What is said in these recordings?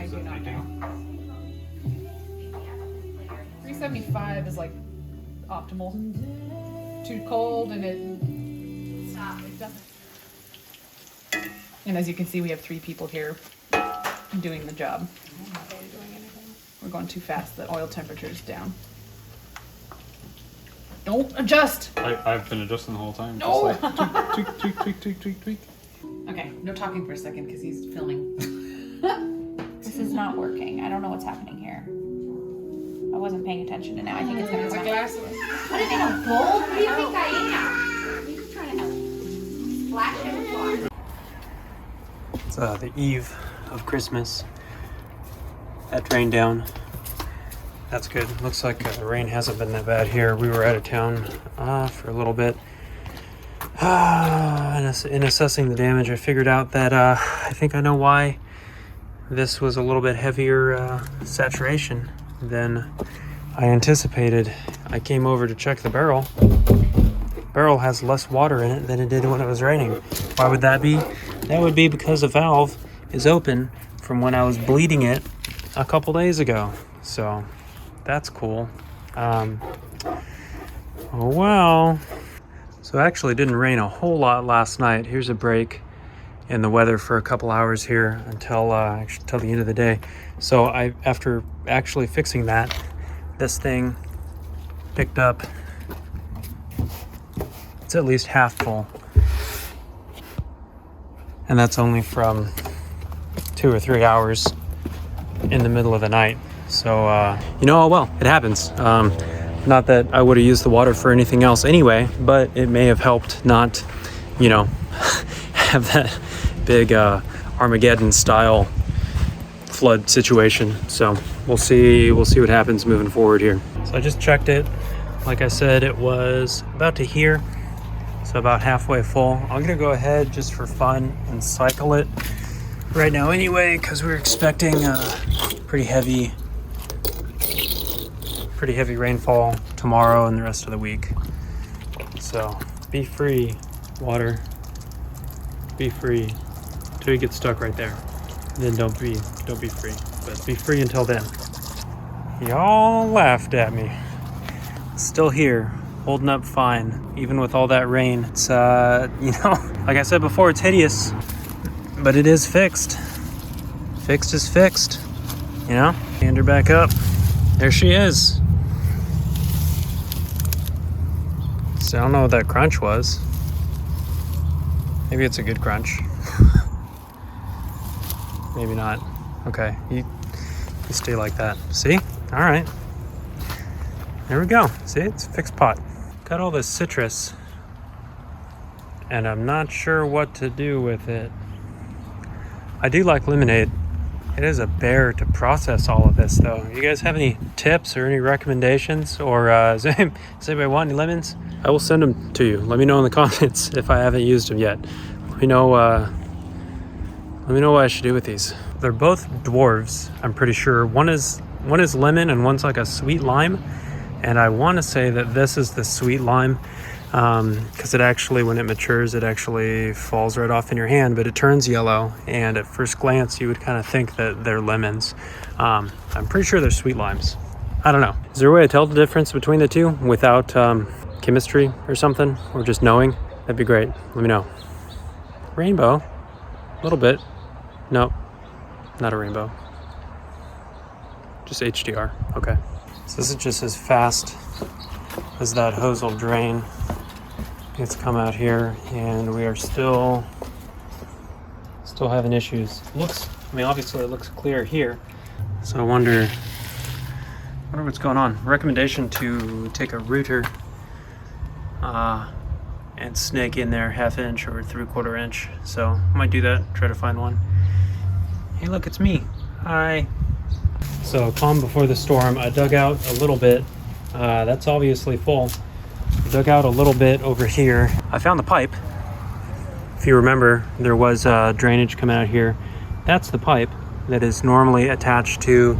I do not know. 375 is like optimal. Too cold and it doesn't. And as you can see, we have 3 people here doing the job. We're going too fast. The oil temperature is down. Don't adjust. I've been adjusting the whole time. No. Just like tweak, tweak, tweak, tweak, tweak, tweak. Okay, no talking for a second because he's filming. This is not working. I don't know what's happening here. I wasn't paying attention to now. I think it's gonna There's a run. glass of What is it, a bowl? What do you think I am? I'm just trying to help. Splash it. It's the eve of Christmas. That rained down. That's good. Looks like the rain hasn't been that bad here. We were out of town for a little bit. In assessing the damage, I figured out that I think I know why this was a little bit heavier saturation than I anticipated. I came over to check the barrel. The barrel has less water in it than it did when it was raining. Why would that be? That would be because the valve is open from when I was bleeding it a couple days ago. So that's cool. Oh well. So it actually didn't rain a whole lot last night. Here's a break in the weather for a couple hours here until the end of the day. So after actually fixing that, this thing picked up. It's at least half full. And that's only from 2 or 3 hours in the middle of the night. So, oh well, it happens. Not that I would have used the water for anything else anyway, but it may have helped not, have that big Armageddon style flood situation. So we'll see what happens moving forward here. So I just checked it. Like I said, it was about to here. So about halfway full. I'm gonna go ahead just for fun and cycle it right now anyway, because we're expecting pretty heavy rainfall tomorrow and the rest of the week. So be free, water. Be free until you get stuck right there. Then don't be free. But be free until then. Y'all laughed at me. Still here, holding up fine, even with all that rain. It's like I said before, it's hideous, but it is fixed. Fixed is fixed. Hand her back up. There she is. So I don't know what that crunch was. Maybe it's a good crunch. Maybe not. Okay, you stay like that. See? All right. There we go. See, it's a fixed pot. Got all this citrus, and I'm not sure what to do with it. I do like lemonade. It is a bear to process all of this, though. You guys have any tips or any recommendations? Or does anybody want any lemons? I will send them to you. Let me know in the comments if I haven't used them yet. Let me know what I should do with these. They're both dwarves, I'm pretty sure. One is lemon and one's like a sweet lime. And I want to say that this is the sweet lime, because it actually, when it matures, it actually falls right off in your hand, but it turns yellow. And at first glance, you would kind of think that they're lemons. I'm pretty sure they're sweet limes. I don't know. Is there a way to tell the difference between the two without chemistry or something, or just knowing? That'd be great. Let me know. Rainbow, a little bit. Nope, not a rainbow. Just HDR. Okay. So this is just as fast as that hose will drain. It's come out here, and we are still having issues. Obviously it looks clear here. So I wonder what's going on. Recommendation to take a router and snake in there 1/2 inch or 3/4 inch. So I might do that, try to find one. Hey look, it's me. Hi. So calm before the storm. I dug out a little bit. That's obviously full. I dug out a little bit over here. I found the pipe. If you remember, there was drainage coming out here. That's the pipe that is normally attached to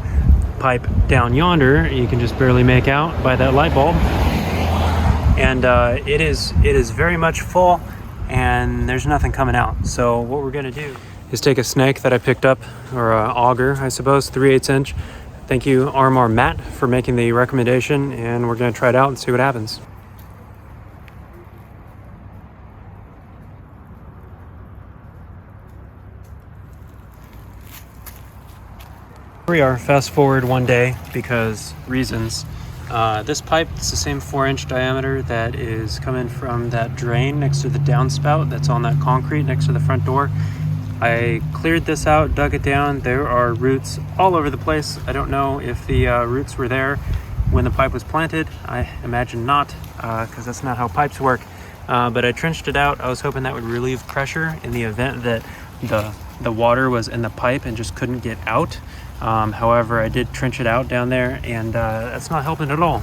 pipe down yonder. You can just barely make out by that light bulb. And it is very much full, and there's nothing coming out. So what we're gonna do is take a snake that I picked up, or a auger, I suppose, 3/8 inch. Thank you, RMR Matt, for making the recommendation, and we're gonna try it out and see what happens. Here we are, fast forward one day because reasons. This pipe is the same 4-inch diameter that is coming from that drain next to the downspout that's on that concrete next to the front door. I cleared this out, dug it down. There are roots all over the place. I don't know if the roots were there when the pipe was planted. I imagine not, because that's not how pipes work. But I trenched it out. I was hoping that would relieve pressure in the event that the water was in the pipe and just couldn't get out. However, I did trench it out down there, and that's not helping at all.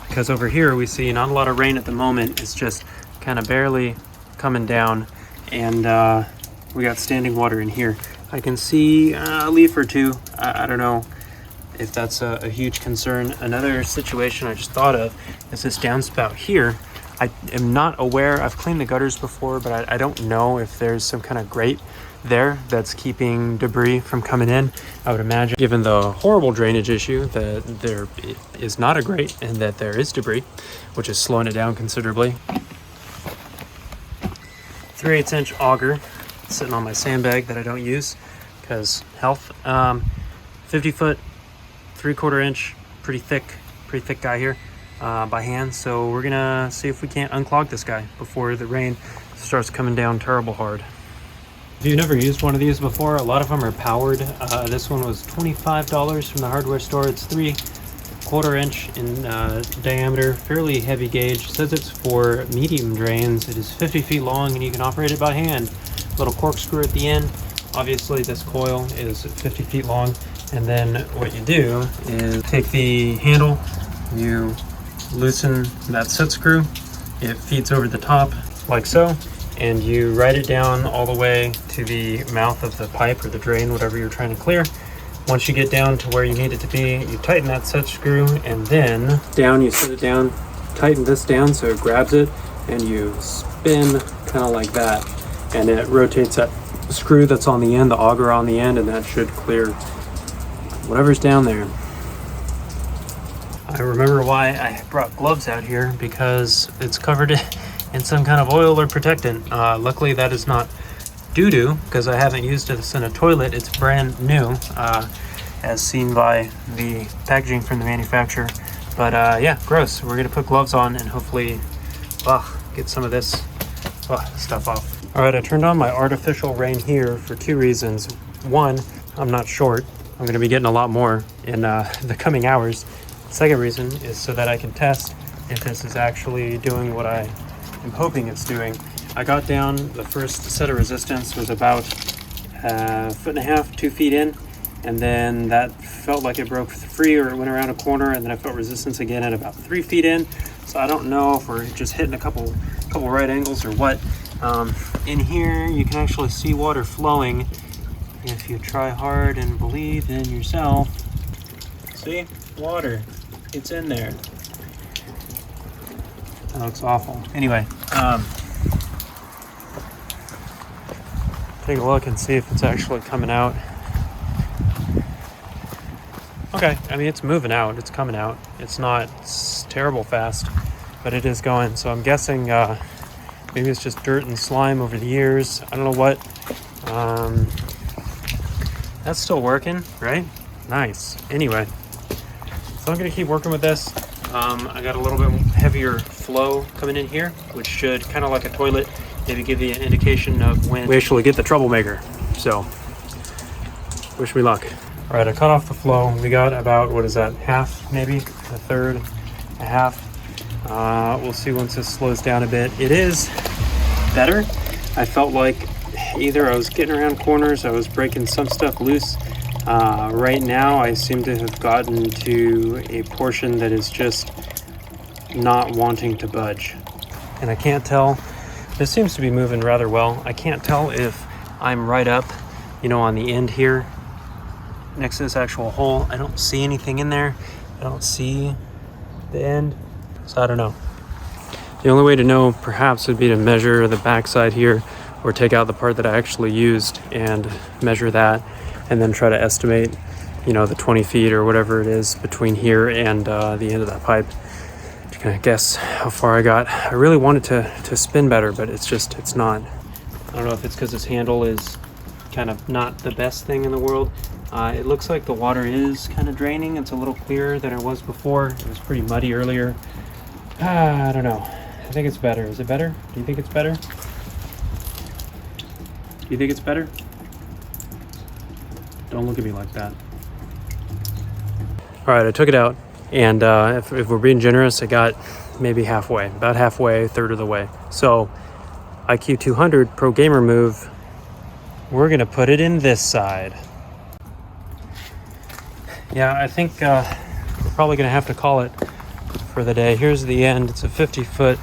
Because over here we see not a lot of rain at the moment. It's just kind of barely coming down, and we got standing water in here. I can see a leaf or two. I don't know if that's a huge concern. Another situation I just thought of is this downspout here. I am not aware. I've cleaned the gutters before, but I don't know if there's some kind of grate there that's keeping debris from coming in. I would imagine, given the horrible drainage issue, that there is not a grate and that there is debris, which is slowing it down considerably. 3/8 inch auger sitting on my sandbag that I don't use because health. 50 foot, 3/4 inch, pretty thick guy here by hand. So we're gonna see if we can't unclog this guy before the rain starts coming down terrible hard. If you've never used one of these before, a lot of them are powered. This one was $25 from the hardware store. It's 3/4 inch in diameter, fairly heavy gauge. It says it's for medium drains. It is 50 feet long and you can operate it by hand. Little corkscrew at the end. Obviously this coil is 50 feet long. And then what you do is take the handle, you loosen that set screw, it feeds over the top like so, and you ride it down all the way to the mouth of the pipe or the drain, whatever you're trying to clear. Once you get down to where you need it to be, you tighten that set screw, and then down, you set it down, tighten this down so it grabs it, and you spin kind of like that, and it rotates that screw that's on the end, the auger on the end, and that should clear whatever's down there. I remember why I brought gloves out here, because it's covered in some kind of oil or protectant. Luckily that is not doo-doo, because I haven't used this in a toilet. It's brand new, as seen by the packaging from the manufacturer. But yeah, gross. We're gonna put gloves on and hopefully get some of this stuff off. All right, I turned on my artificial rain here for 2 reasons. One, I'm not short. I'm gonna be getting a lot more in the coming hours. Second reason is so that I can test if this is actually doing what I am hoping it's doing. I got down, the first set of resistance was about 1.5 feet, 2 feet in, and then that felt like it broke free or it went around a corner, and then I felt resistance again at about 3 feet in. So I don't know if we're just hitting a couple right angles or what. In here you can actually see water flowing if you try hard and believe in yourself. See? Water. It's in there. That looks awful. Anyway, take a look and see if it's actually coming out. Okay, I mean, it's moving out. It's coming out. It's not terrible fast, but it is going. So I'm guessing maybe it's just dirt and slime over the years. I don't know what. That's still working, right? Nice. Anyway, so I'm gonna keep working with this. I got a little bit heavier flow coming in here, which should, kind of like a toilet, maybe give you an indication of when we actually get the troublemaker. So, wish me luck. All right, I cut off the flow. We got about, what is that, half maybe? A third, a half. We'll see once this slows down a bit. It is better. I felt like either I was getting around corners, I was breaking some stuff loose. Right now I seem to have gotten to a portion that is just not wanting to budge. And I can't tell, this seems to be moving rather well. I can't tell if I'm right up, on the end here next to this actual hole. I don't see anything in there. I don't see the end, so I don't know. The only way to know perhaps would be to measure the backside here or take out the part that I actually used and measure that, and then try to estimate, you know, the 20 feet or whatever it is between here and the end of that pipe to kind of guess how far I got. I really wanted to spin better, but it's not. I don't know if it's because this handle is kind of not the best thing in the world. It looks like the water is kind of draining. It's a little clearer than it was before. It was pretty muddy earlier. I don't know. I think it's better. Is it better? Do you think it's better? Do you think it's better? Don't look at me like that. All right, I took it out, and if we're being generous, I got maybe halfway, about halfway, third of the way. So IQ 200 Pro Gamer Move, we're gonna put it in this side. Yeah, I think we're probably gonna have to call it for the day. Here's the end. It's a 50 foot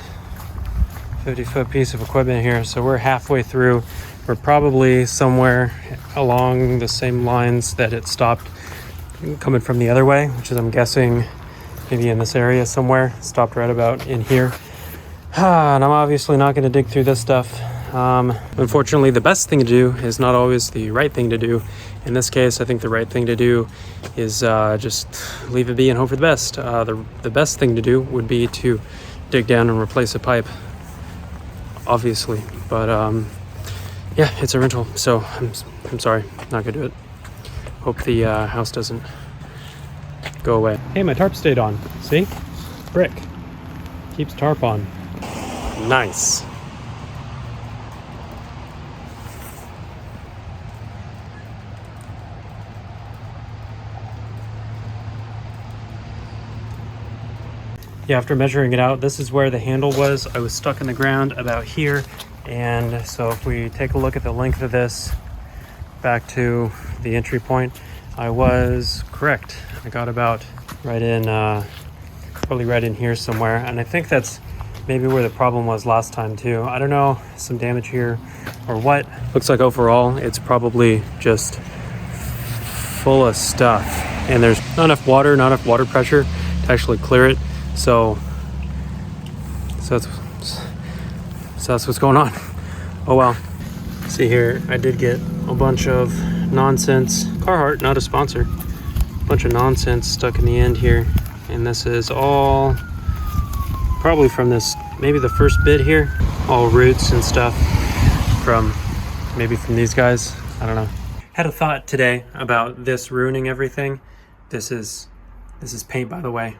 piece of equipment here, so we're halfway through. We're probably somewhere along the same lines that it stopped coming from the other way, which is, I'm guessing, maybe in this area somewhere. Stopped right about in here. And I'm obviously not going to dig through this stuff. Unfortunately, the best thing to do is not always the right thing to do. In this case, I think the right thing to do is just leave it be and hope for the best. The best thing to do would be to dig down and replace a pipe, obviously. But yeah, it's a rental, so I'm sorry, not gonna do it. Hope the house doesn't go away. Hey, my tarp stayed on. See? Brick. Keeps tarp on. Nice. Yeah, after measuring it out, this is where the handle was. I was stuck in the ground about here. And so if we take a look at the length of this back to the entry point, I was correct. I got about right in, probably right in here somewhere. And I think that's maybe where the problem was last time too. I don't know, some damage here or what. Looks like overall, it's probably just full of stuff. And there's not enough water pressure to actually clear it. So that's what's going on. Oh well. See here, I did get a bunch of nonsense. Carhartt, not a sponsor. A bunch of nonsense stuck in the end here. And this is all probably from this, maybe the first bit here. All roots and stuff from, maybe from these guys. I don't know. Had a thought today about this ruining everything. This is paint, by the way.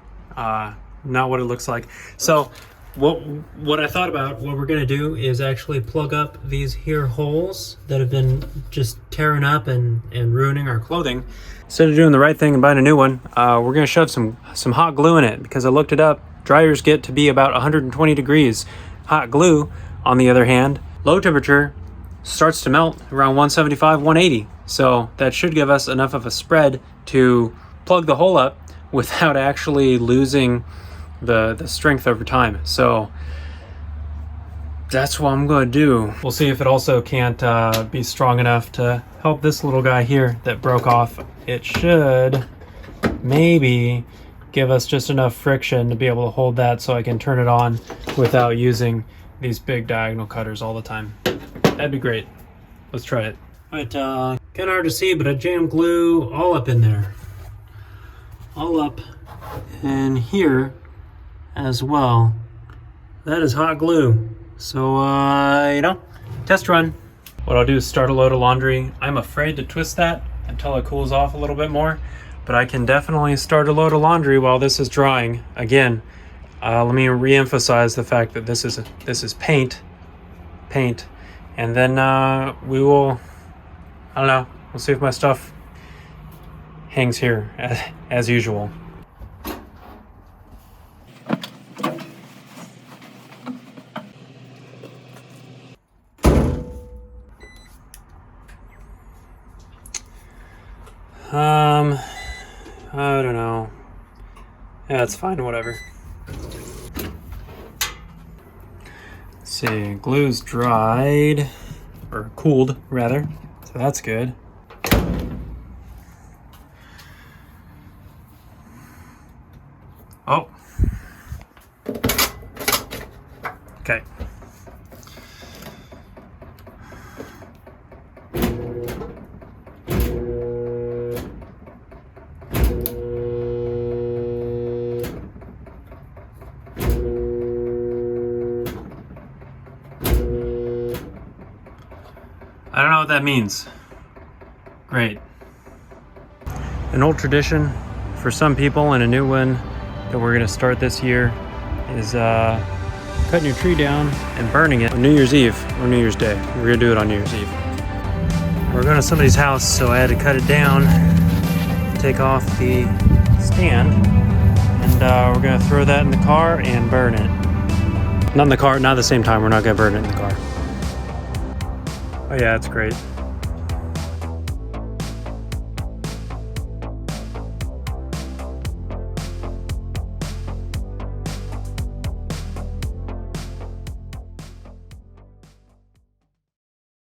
Not what it looks like. So what I thought about, what we're gonna do is actually plug up these here holes that have been just tearing up and ruining our clothing. Instead of doing the right thing and buying a new one, we're gonna shove some hot glue in it, because I looked it up. Dryers get to be about 120 degrees. Hot glue, on the other hand, low temperature, starts to melt around 175, 180. So that should give us enough of a spread to plug the hole up without actually losing the strength over time. So that's what I'm going to do. We'll see if it also can't be strong enough to help this little guy here that broke off. It should maybe give us just enough friction to be able to hold that so I can turn it on without using these big diagonal cutters all the time. That'd be great. Let's try it. All right, kind of hard to see, but I jammed glue all up in there. All up in here as well. That is hot glue. So, you know, test run. What I'll do is start a load of laundry. I'm afraid to twist that until it cools off a little bit more, but I can definitely start a load of laundry while this is drying. Again, let me re-emphasize the fact that this is paint, and then we will, I don't know, we'll see if my stuff hangs here as usual. I don't know. Yeah, it's fine, whatever. Let's see, glue's dried, or cooled rather, so that's good. Oh. Okay. I don't know what that means. Great. An old tradition for some people and a new one that we're gonna start this year is cutting your tree down and burning it on New Year's Eve or New Year's Day. We're gonna do it on New Year's Eve. We're going to somebody's house, so I had to cut it down, take off the stand, and we're gonna throw that in the car and burn it. Not in the car, not at the same time. We're not gonna burn it in the car. Oh yeah, it's great.